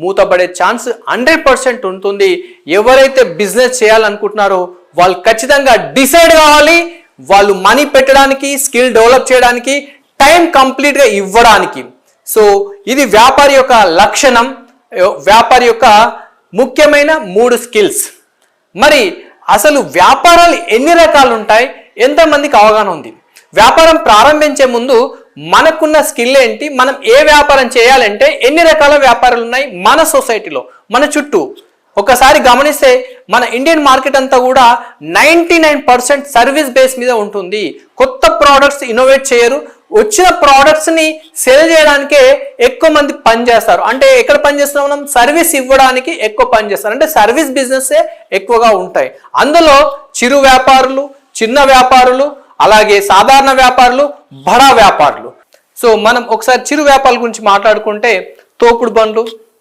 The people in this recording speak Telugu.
మూతపడే ఛాన్స్ 100% ఉంటుంది. ఎవరైతే బిజినెస్ చేయాలనుకుంటున్నారో వాళ్ళు ఖచ్చితంగా డిసైడ్ కావాలి. వాళ్ళు మనీ పెట్టడానికి, స్కిల్ డెవలప్ చేయడానికి, టైం కంప్లీట్గా ఇవ్వడానికి. సో ఇది వ్యాపారి యొక్క లక్షణం, వ్యాపారి యొక్క ముఖ్యమైన 3 స్కిల్స్. మరి అసలు వ్యాపారాలు ఎన్ని రకాలు ఉంటాయి, ఎంతమందికి అవగాహన ఉంది? వ్యాపారం ప్రారంభించే ముందు మనకున్న స్కిల్ ఏంటి, మనం ఏ వ్యాపారం చేయాలంటే ఎన్ని రకాల వ్యాపారాలు ఉన్నాయి మన సొసైటీలో, మన చుట్టూ. ఒకసారి గమనిస్తే మన ఇండియన్ మార్కెట్ అంతా కూడా 99% సర్వీస్ బేస్ మీద ఉంటుంది. కొత్త ప్రోడక్ట్స్ ఇన్నోవేట్ చేయరు. వచ్చిన ప్రోడక్ట్స్ని సేల్ చేయడానికే ఎక్కువ మంది పనిచేస్తారు. అంటే ఎక్కడ పనిచేస్తున్నాం మనం? సర్వీస్ ఇవ్వడానికి ఎక్కువ పనిచేస్తారు. అంటే సర్వీస్ బిజినెస్సే ఎక్కువగా ఉంటాయి. అందులో చిరు వ్యాపారులు, చిన్న వ్యాపారులు, అలాగే సాధారణ వ్యాపారులు, బడా వ్యాపారులు. సో మనం ఒకసారి చిరు వ్యాపారుల గురించి మాట్లాడుకుంటే తోపుడు బండ్లు,